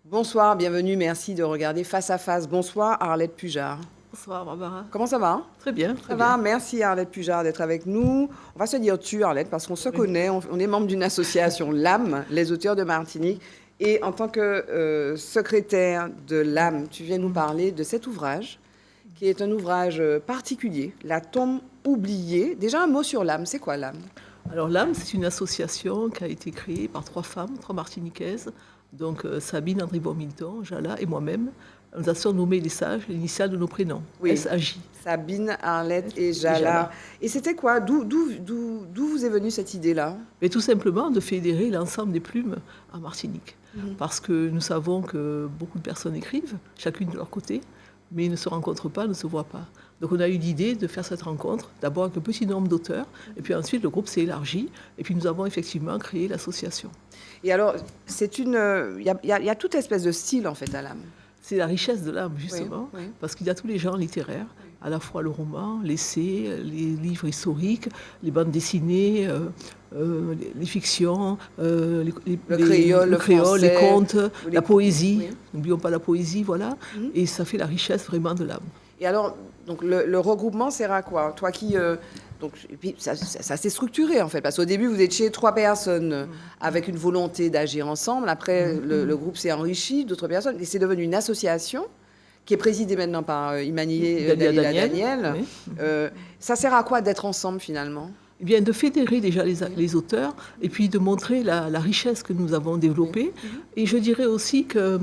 Bonsoir, bienvenue, merci de regarder Face à Face. Bonsoir Arlette Pujard. Bonsoir Barbara. Comment ça va? Très bien, très Ça bien. va, merci Arlette Pujard d'être avec nous. On va se dire tu Arlette parce qu'on se connaît, on est membre d'une association l'âme, les auteurs de Martinique. Et en tant que secrétaire de l'âme, tu viens nous parler de cet ouvrage qui est un ouvrage particulier, La tombe oubliée. Déjà un mot sur l'âme, c'est quoi l'âme? Alors l'âme, c'est une association qui a été créée par 3 femmes, 3 martiniquaises. Donc Sabine, André Bormilton, Jala et moi-même. Nous avons surnommé les sages, l'initiale de nos prénoms, Oui. SAJ. Sabine, Arlette et Jala. Et c'était quoi? D'où vous est venue cette idée-là? Mais tout simplement de fédérer l'ensemble des plumes en Martinique. Parce que nous savons que beaucoup de personnes écrivent, chacune de leur côté, mais ne se rencontrent pas, ne se voient pas. Donc on a eu l'idée de faire cette rencontre, d'abord avec un petit nombre d'auteurs, et puis ensuite le groupe s'est élargi, et puis nous avons effectivement créé l'association. Et alors, il y a toute espèce de style en fait à l'âme. C'est la richesse de l'âme, justement, Oui. parce qu'il y a tous les genres littéraires, à la fois le roman, l'essai, les livres historiques, les bandes dessinées, les fictions, le créole, les contes, la poésie. Oui. N'oublions pas la poésie, voilà. Et ça fait la richesse vraiment de l'âme. Et alors, donc le regroupement sert à quoi? Toi qui... et puis ça s'est structuré en fait, parce qu'au début vous étiez 3 personnes avec une volonté d'agir ensemble. Après, le groupe s'est enrichi d'autres personnes et c'est devenu une association qui est présidée maintenant par Immanuel Daniel. Oui. Ça sert à quoi d'être ensemble finalement? Eh bien, de fédérer déjà les auteurs et puis de montrer la richesse que nous avons développée. Et je dirais aussi que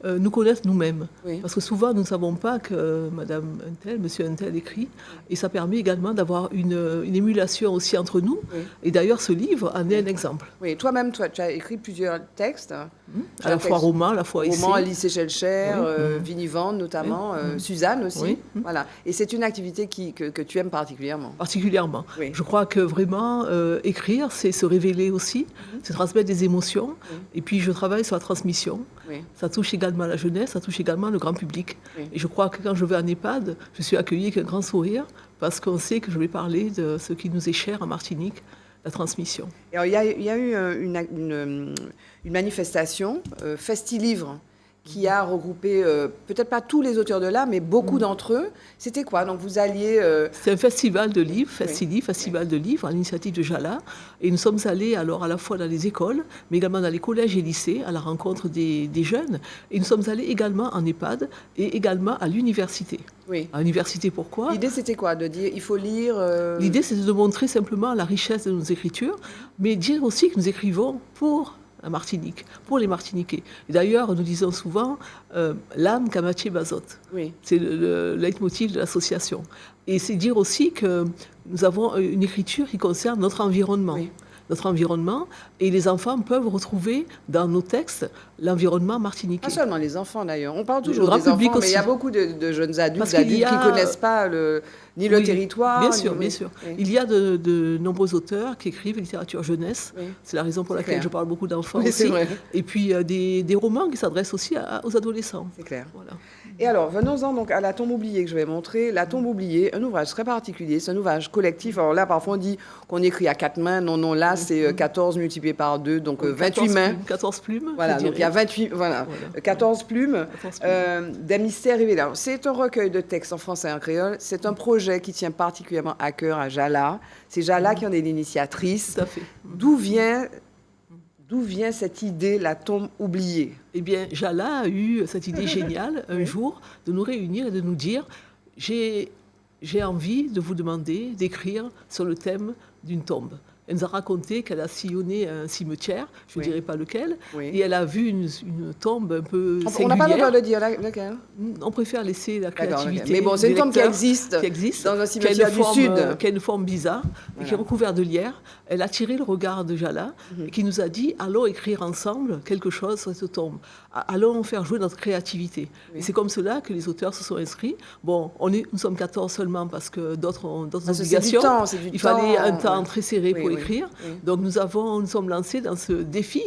nous connaître nous-mêmes. Oui. Parce que souvent, nous ne savons pas que Madame Untel, Monsieur Untel écrit. Et ça permet également d'avoir une émulation aussi entre nous. Oui. Et d'ailleurs, ce livre en est un exemple. Oui, toi-même, tu as écrit plusieurs textes. À la fois roman, à la fois essai. Roman, Alice Echelcher, Oui. Vinivande notamment, Suzanne aussi. Oui. Voilà. Et c'est une activité que tu aimes particulièrement. Particulièrement. Oui. Je crois que vraiment, écrire, c'est se révéler aussi, c'est transmettre des émotions. Et puis, je travaille sur la transmission. Oui. Ça touche également la jeunesse, ça touche également le grand public. Oui. Et je crois que quand je vais en EHPAD, je suis accueillie avec un grand sourire parce qu'on sait que je vais parler de ce qui nous est cher en Martinique, la transmission. Et alors, il y a eu une manifestation, Festi-Livre, qui a regroupé, peut-être pas tous les auteurs de l'âme, mais beaucoup d'entre eux. C'était quoi? Donc vous alliez... C'est un festival de livres, festival de livres, à l'initiative de Jala. Et nous sommes allés alors à la fois dans les écoles, mais également dans les collèges et lycées, à la rencontre des jeunes. Et nous sommes allés également en EHPAD et également à l'université. Oui. À l'université, pourquoi? L'idée, c'était quoi? De dire, il faut lire... L'idée, c'était de montrer simplement la richesse de nos écritures, mais dire aussi que nous écrivons pour la Martinique, pour les Martiniquais. Et d'ailleurs, nous disons souvent l'âme Kamaché Bazot. Oui. C'est le leitmotiv de l'association. Et c'est dire aussi que nous avons une écriture qui concerne notre environnement. Oui. Notre environnement, et les enfants peuvent retrouver dans nos textes l'environnement martiniquais. Pas seulement les enfants d'ailleurs. On parle Le toujours grand des enfants, public mais il y a aussi. beaucoup de jeunes adultes Parce qu'il y qui a- ne connaissent pas ni le Oui, territoire. Bien sûr, ni- bien sûr. Oui. Il y a de nombreux auteurs qui écrivent littérature jeunesse. Oui. C'est la raison pour C'est laquelle clair. je parle beaucoup d'enfants Oui, c'est aussi. vrai. Et puis des romans qui s'adressent aussi aux adolescents. C'est clair. Voilà. Et alors, venons-en donc à La tombe oubliée que je vais montrer. La tombe oubliée, un ouvrage très particulier, c'est un ouvrage collectif. Alors là, parfois, on dit qu'on écrit à 4 mains. Non, non, là, c'est 14 multiplié par 2, donc 28 mains. 14 plumes. Voilà, je donc il y a dirais. 28, voilà, Voilà. 14 plumes, 14 plumes. des mystères révélés. Alors, c'est un recueil de textes en français et en créole. C'est un projet qui tient particulièrement à cœur à Jala. C'est Jala qui en est l'initiatrice. Tout à fait. D'où vient cette idée, La tombe oubliée? Eh bien, Jala a eu cette idée géniale un jour de nous réunir et de nous dire j'ai envie de vous demander d'écrire sur le thème d'une tombe. Elle nous a raconté qu'elle a sillonné un cimetière, je ne Oui. dirai pas lequel, Oui. et elle a vu une tombe un peu On singulière. n'a pas le droit de dire lequel. On préfère laisser la D'accord, créativité. ok. Mais bon, c'est du une tombe qui lecteur, existe, qui existe, dans un qui a cimetière du Sud. qui a une forme bizarre, et Voilà. qui est recouverte de lierre. Elle a tiré le regard de Jala, et qui nous a dit allons écrire ensemble quelque chose sur cette tombe. Allons faire jouer notre créativité. Oui. Et c'est comme cela que les auteurs se sont inscrits. Bon, nous sommes 14 seulement parce que d'autres ont d'autres Parce que c'est du obligations. temps, c'est du Il fallait temps, un temps ouais. très serré Oui, pour oui. d'écrire. oui. Donc nous sommes lancés dans ce défi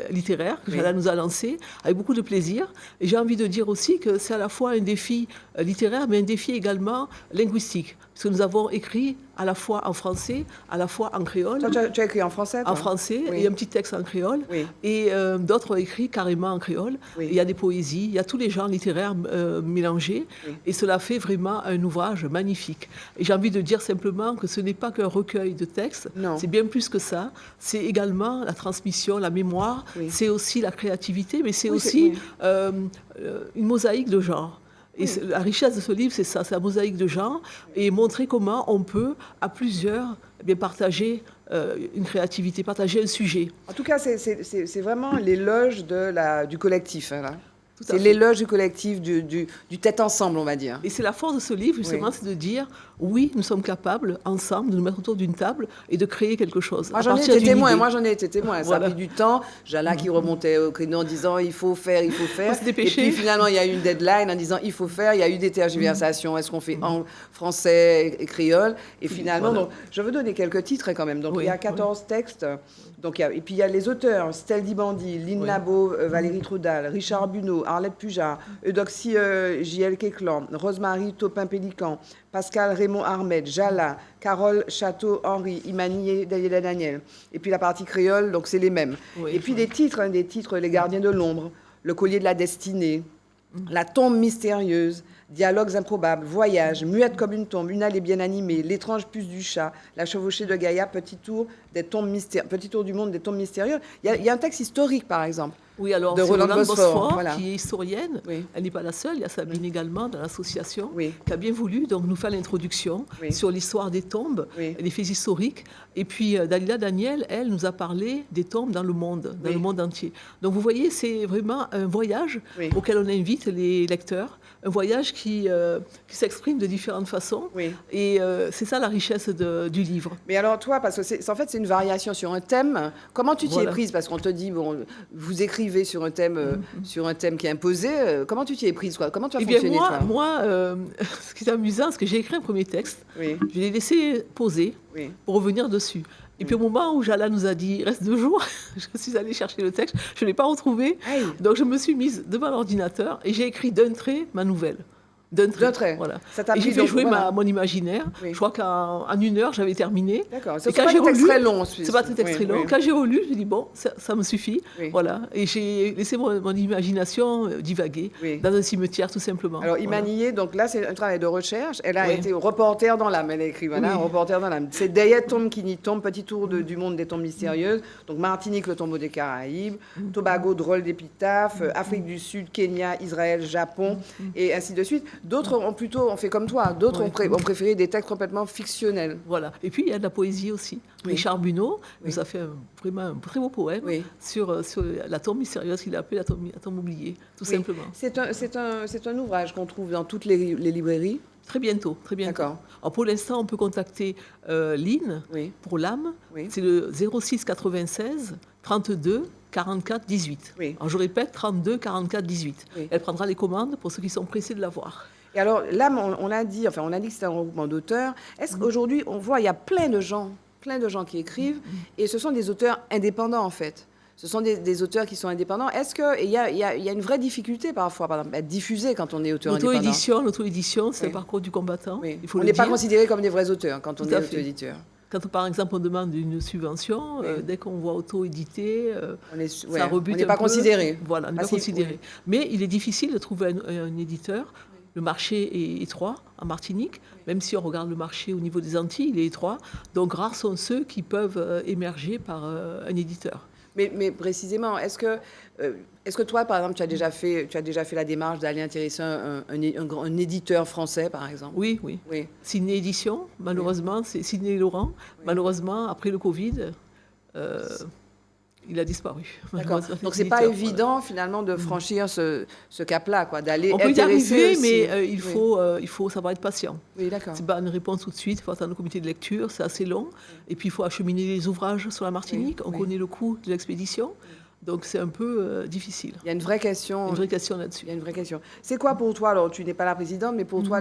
littéraire que Jala nous a lancé avec beaucoup de plaisir. Et j'ai envie de dire aussi que c'est à la fois un défi littéraire, mais un défi également linguistique. Parce que nous avons écrit à la fois en français, à la fois en créole. Toi, tu as écrit en français, toi? En français, Oui. et un petit texte en créole. Oui. Et d'autres ont écrit carrément en créole. Oui. Il y a des poésies, il y a tous les genres littéraires mélangés. Oui. Et cela fait vraiment un ouvrage magnifique. Et j'ai envie de dire simplement que ce n'est pas qu'un recueil de textes. Non. C'est bien plus que ça. C'est également la transmission, la mémoire. Oui. C'est aussi la créativité, mais c'est Oui, aussi oui. une mosaïque de genres. Et la richesse de ce livre, c'est ça, c'est la mosaïque de genres, et montrer comment on peut, à plusieurs, partager une créativité, partager un sujet. En tout cas, c'est vraiment l'éloge du collectif. Hein, là. Tout à C'est fait. l'éloge du collectif, du tête ensemble, on va dire. Et c'est la force de ce livre, justement, c'est de dire, oui, nous sommes capables, ensemble, de nous mettre autour d'une table et de créer quelque chose. Moi, j'en ai été témoin. Ça a pris du temps. Jala qui remontait au créneau en disant, il faut faire. Faut se dépêcher. Et puis, finalement, il y a eu une deadline en disant, il faut faire. Il y a eu des tergiversations. Est-ce qu'on fait en français et créole? Et finalement, donc, je veux donner quelques titres, hein, quand même. Donc, il y a 14 textes. Donc, et puis, il y a les auteurs, Stell Dibandi, Lynn Labo, Valérie Trudal, Richard Bunot, Arlette Pujard, Eudoxie J.L. Keklan, Rosemary Topin-Pélican, Pascal Raymond Armed, Jala, Carole Château-Henry, Imani Daniel. Et puis la partie créole, donc c'est les mêmes. Oui, et puis des titres, Les Gardiens de l'ombre, Le Collier de la Destinée, La Tombe mystérieuse, Dialogues improbables, Voyage, Muette comme une tombe, Une allée bien animée, L'étrange puce du chat, La chevauchée de Gaïa, Petit tour du monde des tombes mystérieuses. Il y a un texte historique, par exemple. Oui, alors de c'est Roland Roland Bosphore, voilà. qui est historienne. Oui. Elle n'est pas la seule, il y a Sabine également dans l'association, Oui. qui a bien voulu donc, nous faire l'introduction sur l'histoire des tombes, les faits historiques. Et puis Dalila Daniel, elle, nous a parlé des tombes dans le monde entier. Donc vous voyez, c'est vraiment un voyage auquel on invite les lecteurs, un voyage qui s'exprime de différentes façons. Oui. Et c'est ça la richesse du livre. Mais alors toi, parce que en fait c'est une variation sur un thème, comment tu t'y es prise? Parce qu'on te dit, bon, vous écrivez sur un thème qui est imposé, comment tu t'y es prise, quoi? Comment tu as fonctionné, toi? Moi, ce qui est amusant, c'est que j'ai écrit un premier texte, je l'ai laissé poser pour revenir dessus. Et puis au moment où Jala nous a dit « reste 2 jours », je suis allée chercher le texte, je ne l'ai pas retrouvé. Aïe. Donc je me suis mise devant l'ordinateur et j'ai écrit d'un trait ma nouvelle. D'un trait. Voilà. Et j'ai fait jouer mon imaginaire. Je crois qu'en 1 heure, j'avais terminé. D'accord. C'est pas très long. C'est pas très long. Quand j'ai relu, j'ai dit bon, ça me suffit. Voilà. Et j'ai laissé mon imagination divaguer dans un cimetière, tout simplement. Alors, Imani, donc là, c'est un travail de recherche. Elle a été reporter dans l'âme. Elle a écrit, voilà, reporter dans l'âme. C'est Daya tombe qui n'y tombe, petit tour du monde des tombes mystérieuses. Donc, Martinique, le tombeau des Caraïbes. Tobago, drôle d'épitaphe. Afrique du Sud, Kenya, Israël, Japon, et ainsi de suite. D'autres ont fait comme toi. D'autres ont préféré des textes complètement fictionnels. Voilà. Et puis, il y a de la poésie aussi. Richard Bunot nous a fait vraiment un très beau poème sur la tombe mystérieuse qu'il a appelée la tombe oubliée, tout simplement. C'est un ouvrage qu'on trouve dans toutes les librairies. Très bientôt, très bientôt. D'accord. Alors pour l'instant, on peut contacter Lynn pour l'âme. C'est le 06 96 32 44 18. Alors je répète, 32 44 18. Elle prendra les commandes pour ceux qui sont pressés de la voir. Et alors, là, on a dit que c'était un regroupement d'auteurs. Est-ce qu'aujourd'hui, on voit, il y a plein de gens qui écrivent, et ce sont des auteurs indépendants, en fait. Ce sont des auteurs qui sont indépendants. Est-ce qu'il y a une vraie difficulté, parfois, par exemple, à diffuser quand on est auteur indépendant? L'auto-édition, c'est le parcours du combattant. On n'est pas considéré comme des vrais auteurs quand on est auto-éditeur. Quand, par exemple, on demande une subvention, dès qu'on voit auto-édité, ça rebute un peu. On n'est pas considéré. Voilà, on n'est pas considéré. Mais il est difficile de trouver un éditeur. Le marché est étroit en Martinique, même si on regarde le marché au niveau des Antilles, il est étroit. Donc rares sont ceux qui peuvent émerger par un éditeur. Mais précisément, est-ce que toi, par exemple, tu as déjà fait la démarche d'aller intéresser un éditeur français, par exemple? Oui. Sidney Édition, malheureusement, c'est Sidney Laurent. Malheureusement, après le Covid, il a disparu. Donc c'est pas évident finalement de franchir ce cap-là, quoi, d'aller intéresser. On peut y arriver, mais il faut savoir être patient. Oui, d'accord. C'est pas une réponse tout de suite. Il faut attendre le comité de lecture, c'est assez long. Et puis il faut acheminer les ouvrages sur la Martinique. On connaît le coût de l'expédition. Donc c'est un peu difficile. Il y a une vraie question. Une vraie question là-dessus. Il y a une vraie question. C'est quoi pour toi, alors tu n'es pas la présidente, mais pour toi,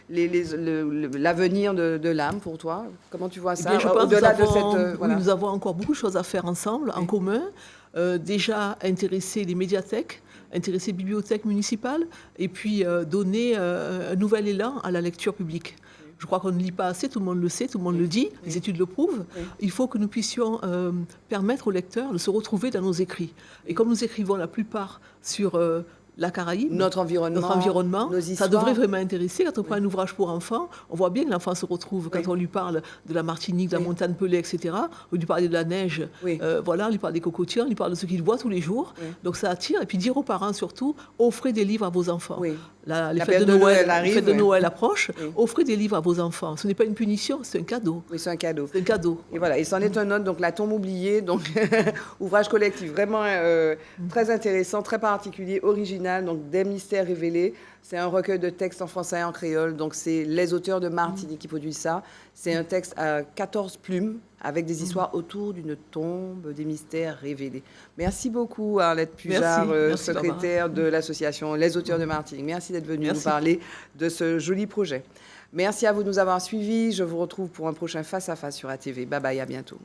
l'avenir de l'âme, pour toi? Comment tu vois ça? Eh bien, je pense au-delà que voilà. nous avons encore beaucoup de choses à faire ensemble, en commun. Déjà, intéresser les médiathèques, intéresser les bibliothèques municipales, et puis donner un nouvel élan à la lecture publique. Je crois qu'on ne lit pas assez, tout le monde le sait, tout le monde le dit, les études le prouvent. Il faut que nous puissions permettre aux lecteurs de se retrouver dans nos écrits. Et comme nous écrivons la plupart sur la Caraïbe, notre environnement, nos histoires. Ça devrait vraiment intéresser. Quand on prend un ouvrage pour enfants, on voit bien que l'enfant se retrouve. Quand on lui parle de la Martinique, de la montagne pelée, etc., on lui parle de la neige, voilà, on lui parle des cocotiers, on lui parle de ce qu'il voit tous les jours. Donc ça attire. Et puis dire aux parents surtout, offrez des livres à vos enfants. Les fêtes de Noël approchent, offrez des livres à vos enfants. Ce n'est pas une punition, c'est un cadeau. Oui, c'est un cadeau. C'est un cadeau. Et voilà, et c'en est un autre, donc La tombe oubliée, donc ouvrage collectif vraiment très intéressant, très particulier, original, donc Des mystères révélés. C'est un recueil de textes en français et en créole, donc c'est les auteurs de Martinique qui produisent ça. C'est un texte à 14 plumes, avec des histoires autour d'une tombe, des mystères révélés. Merci beaucoup, Arlette Pujard, secrétaire de l'association Les Auteurs de Martinique. Merci d'être venue nous parler de ce joli projet. Merci à vous de nous avoir suivis. Je vous retrouve pour un prochain Face à Face sur ATV. Bye bye, à bientôt.